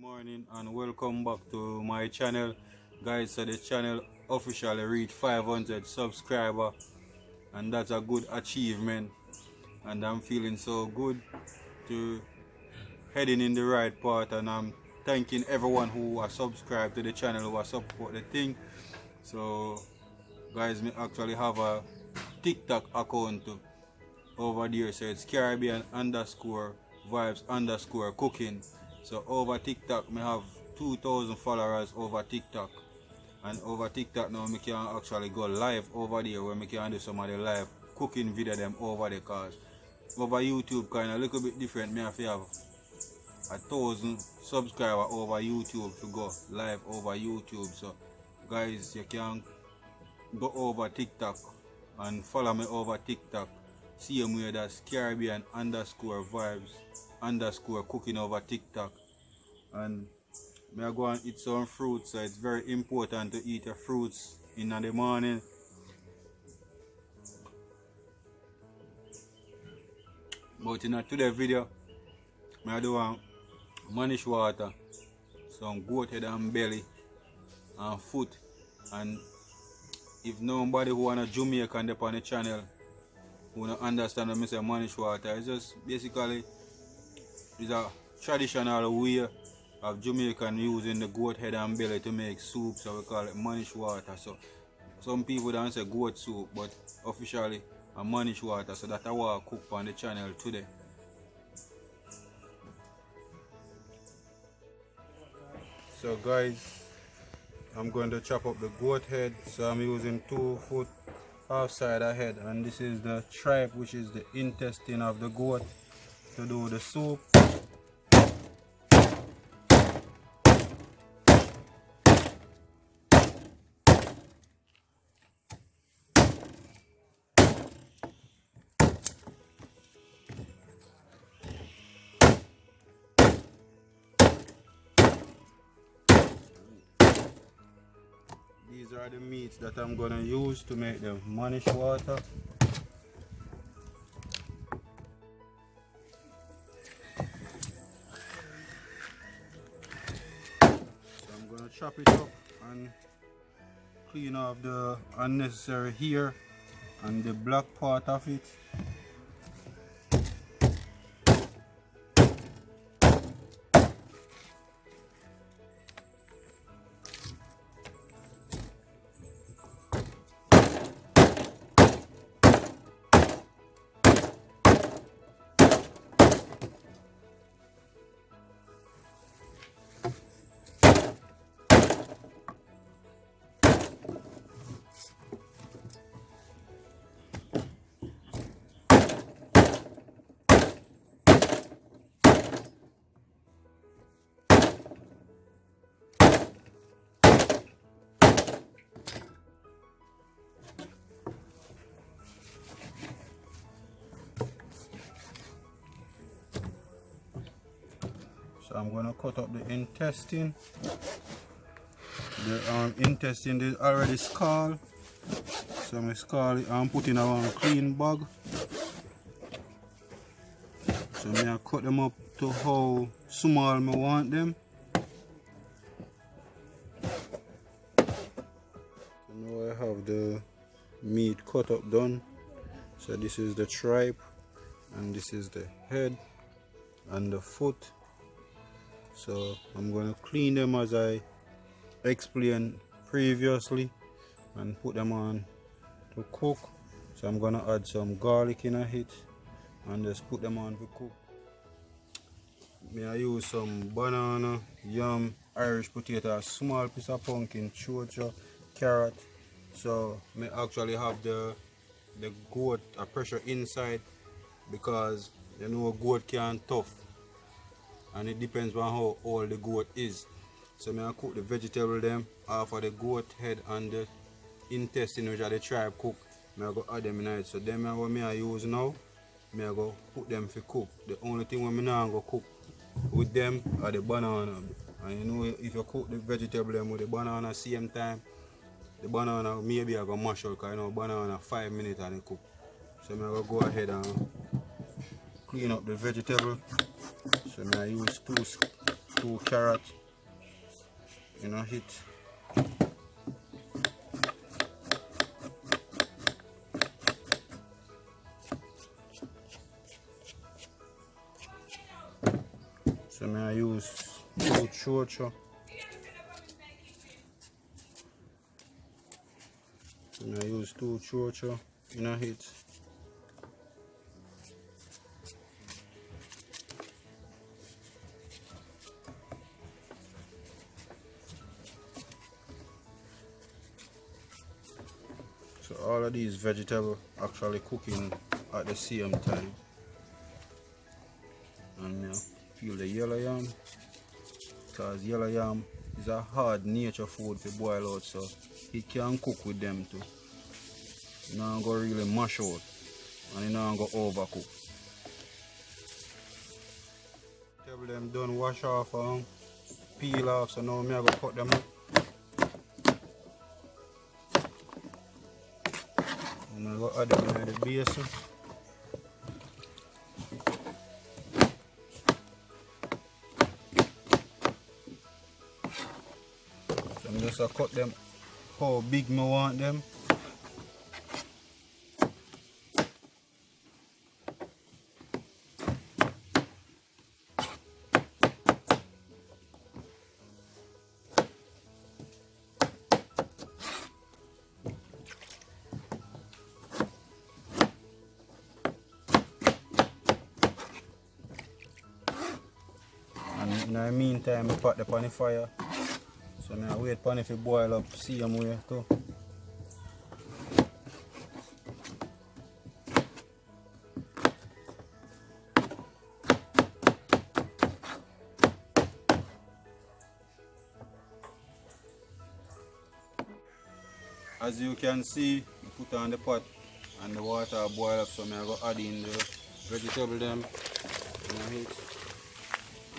Morning and welcome back to my channel, guys. So the channel officially reached 500 subscribers, and that's a good achievement, and I'm feeling so good to heading in the right path, and I'm thanking everyone who has subscribed to the channel, who has support the thing. So guys, me actually have a TikTok account too over there, so it's Caribbean underscore vibes underscore cooking. So over TikTok me have 2,000 followers over TikTok, and over TikTok now me can actually go live over there, where me can do some of the live cooking video them over there, cause over YouTube kind of a little bit different. Me have to have 1,000 subscribers over YouTube to go live over YouTube. So guys, you can go over TikTok and follow me over TikTok. Same way, that's Caribbean underscore vibes underscore cooking over TikTok. And me I go and eat some fruits, so it's very important to eat your fruits in the morning. But in today's video, I do want Mannish water, some goat head and belly and foot. And if nobody who wanna Jamaican on the channel who don't understand what I say Mannish water, it's just basically it's a traditional way of Jamaican using the goat head and belly to make soup, so we call it Mannish water. So some people don't say goat soup, but officially a Mannish water, so that's what I cook on the channel today. So guys, I'm going to chop up the goat head, so I'm using 2 foot outside the head, and this is the tripe, which is the intestine of the goat, to do the soup. These are the meats that I'm going to use to make the Mannish water. So I'm going to chop it up and clean off the unnecessary hair and the black part of it. So I'm going to cut up the intestine. The intestine is already scald, so I'm scald it and put in a clean bag. So I cut them up to how small I want them. So now I have the meat cut up done. So this is the tripe, and this is the head and the foot. So I'm going to clean them as I explained previously and put them on to cook. So I'm going to add some garlic in it and just put them on to cook. I use some banana, yam, Irish potato, a small piece of pumpkin, chocha, carrot. So I actually have the goat a pressure inside, because you know goat can tough, and it depends on how old the goat is. So I cook the vegetable them off of the goat head and the intestine, which are the tribe cook. I go add them in it. So them are what I use now. I go put them for cook. The only thing when I now go cook with them are the banana. And you know, if you cook the vegetable them with the banana same time, the banana maybe I go mash out, because you know banana 5 minutes and it cook. So I go ahead and clean up the vegetable. So I use 2 carrots in a hit. So I use 2 chocho. I use 2 chocho in a hit. So all of these vegetables actually cooking at the same time. And now peel the yellow yam, because yellow yam is a hard nature food to boil out, so it can cook with them too. You don't go really mash out and you don't go overcook. Table them done wash off and peel off, so now I'm going to cut them up. And I'm going to add them in the basin. So I'm just cut them how big I want them. In the meantime, I put the pan on the fire. So I wait for it to boil up, same way too. As you can see, I put on the pot and the water boil up, so I'm going to add in the vegetable them in it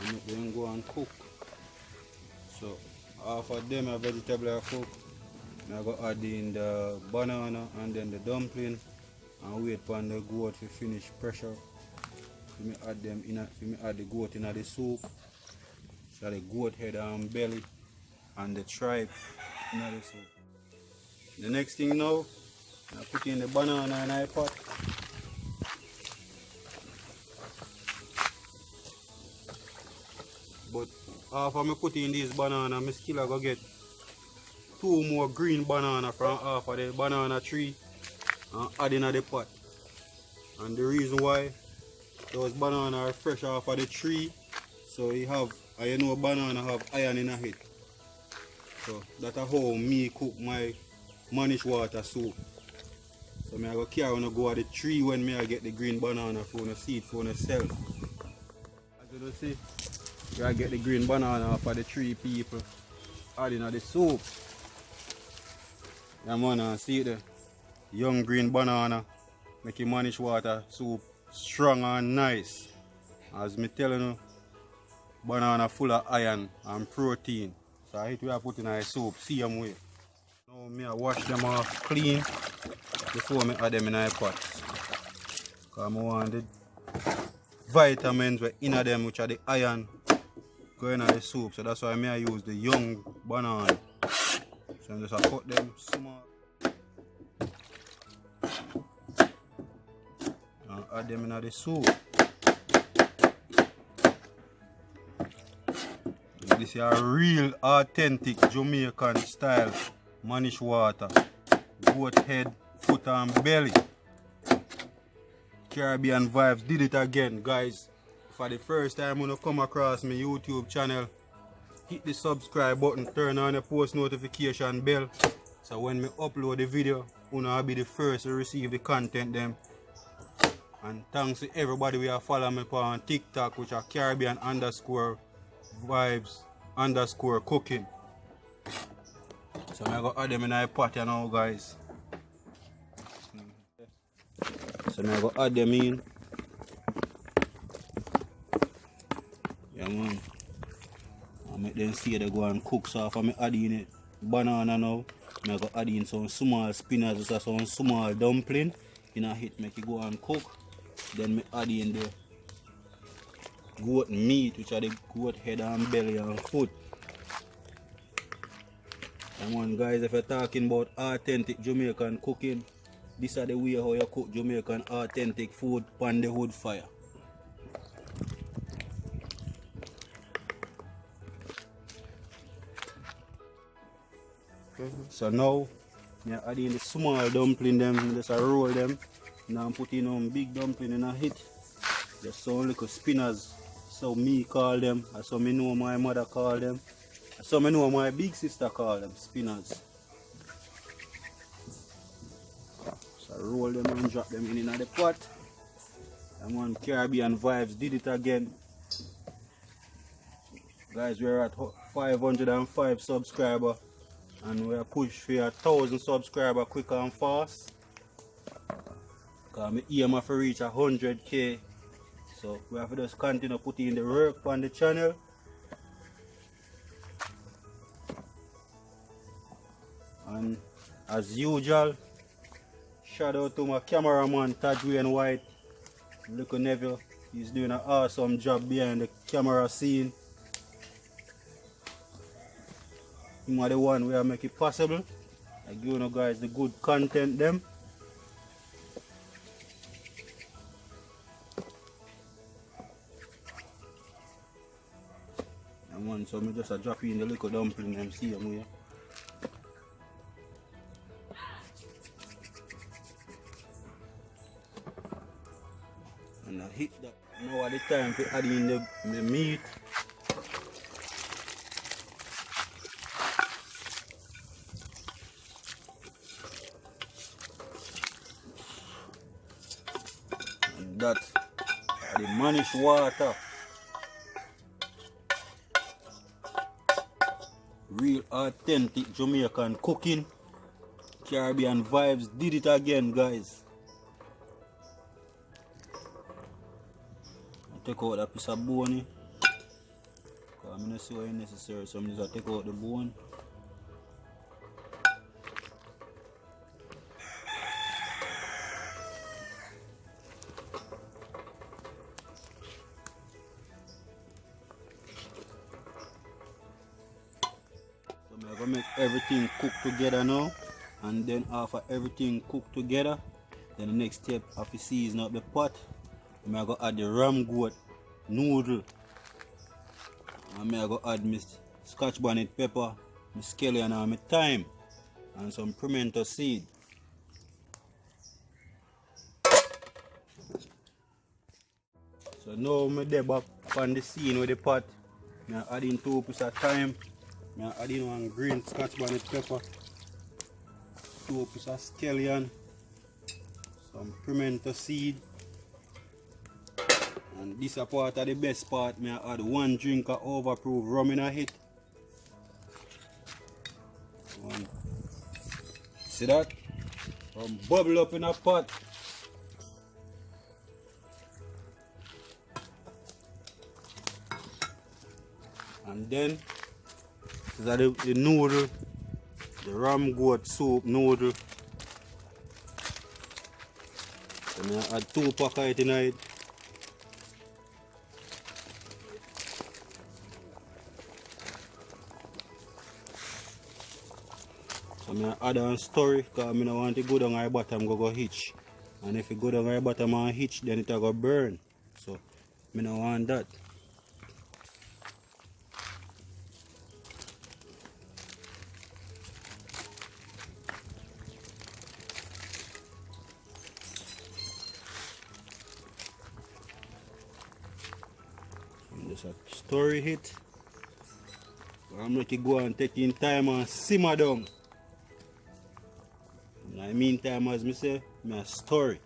and make them go and cook. So after them a vegetable are cooked, I'm going to add in the banana and then the dumpling and wait for the goat to finish pressure. Let me add them in, let me add the goat in the soup. So the goat head and belly and the tripe in the soup. The next thing now, I put in the banana in the pot. But after I put in this banana, I still go get 2 more green banana from half of the banana tree and add in the pot. And the reason why those bananas are fresh off of the tree, so you know banana have iron in it. So that's how me cook my Mannish water soup. So I go carry on go at the tree when I get the green banana for the seed for myself. As you see, I get the green banana off of the tree, people. Add in the soup. Yeah man, see the young green banana make your Mannish water soup strong and nice. As me telling you, banana full of iron and protein. So it we are putting in the soup, same way. Now I wash them off clean before I add them in the pot. Because I want the vitamins in them, which are the iron, go in the soup. So that's why I use the young banana. So I'm just cut them small and add them in the soup. This is a real authentic Jamaican style Mannish water. Goat head, foot and belly. Caribbean vibes did it again, guys. For the first time when you come across my YouTube channel, hit the subscribe button, turn on the post notification bell. So when I upload the video, you will be the first to receive the content them. And thanks to everybody who are following me on TikTok, which are Caribbean _vibes _cooking. So I'm going to add them in the pot now, guys. So I'm going to add them in. Yeah man. I make them see they go and cook. So if I'm adding it banana now, I'm going to add in some small spinach or some small dumpling. In a hit make it go and cook. Then I add in goat meat, which are the goat head and belly and foot. And one guys, if you're talking about authentic Jamaican cooking, this is the way how you cook Jamaican authentic food on the wood fire. So now, I add in the small dumpling them, just roll them. Now I'm putting on big dumpling in a hit. Just some little spinners, so me call them, and so me know my mother call them, and so me know my big sister call them, spinners. So roll them and drop them in the pot. And one Caribbean Vibes did it again. Guys, we're at 505 subscribers. And we are push for 1,000 subscribers quick and fast. Because I aim to reach 100k. So we have to just continue putting in the work on the channel. And as usual, shout out to my cameraman Tadwayne White, little nephew. He's doing an awesome job behind the camera scene. Him are the one where I make it possible. I give you guys the good content them. And one, so I just drop in the little dumpling and see them here. And I hit that. Now at the time to add in the meat. That the Mannish water, real authentic Jamaican cooking. Caribbean Vibes did it again, guys. I take out that piece of bone because I'm not sure it's necessary, so I'm just take out the bone. I'm going to make everything cook together now, and then after everything cooked together, then the next step after season up the pot, I'm going to add the ram goat noodle, and I'm going to add my scotch bonnet pepper, my scallion and my thyme, and some pimento seed. So now I'm back on the scene with the pot. I'm adding 2 pieces of thyme. I'm adding one green scotch bonnet pepper, 2 pieces of scallion, some pimento seed, and this is part of the best part. I add 1 drink of overproof rum in a hit. See that? Bubble up in a pot. And then these are the noodle, the ram goat soup noodle. So I add 2 pack of it in it. So I add on story because I don't want to go down at the bottom go hitch. And if you go down at the bottom and hitch, then it will go burn. So I don't want that. Just a story hit. I'm going to go and take in time and simmer down. In the meantime, as I say, I story.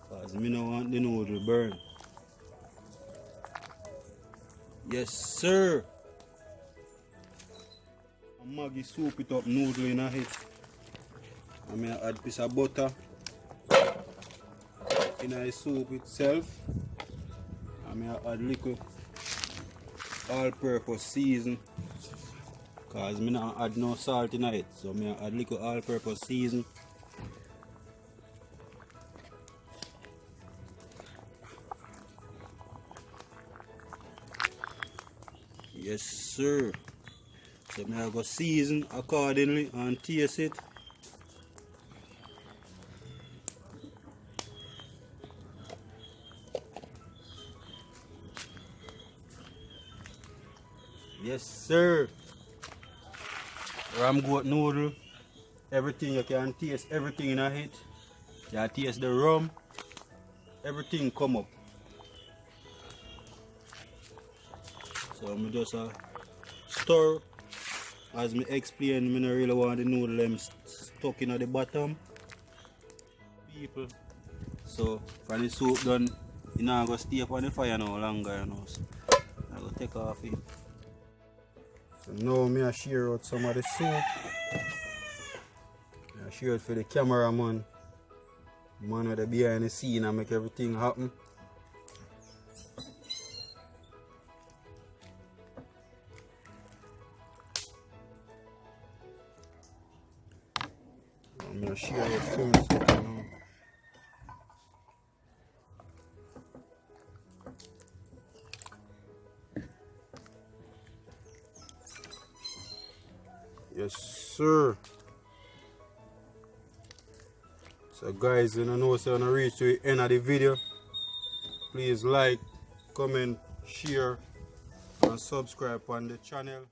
Because I don't want the noodle burn. Yes, sir. Maggie soup it up noodle in a hit. I'm going to add a piece of butter in the soup itself. I'm going to add liquid all-purpose season because I don't add no salt in it, so I add liquid all-purpose season. Yes sir. So I go season accordingly and taste it. Yes sir. Ram goat noodle. Everything you can taste, everything in it. You can taste the rum. Everything come up. So I'm just stir. As me explained, I don't really want the noodle them stuck in at the bottom. People. So for the soup done, you know go stay up on the fire no longer, you know. So I go take off it. So now I share out some of the soup. I share it for the cameraman. Man with the behind the scene and make everything happen. I'm gonna share it first. Yes sir. So guys, you know so when I reach to the end of the video, please like, comment, share and subscribe on the channel.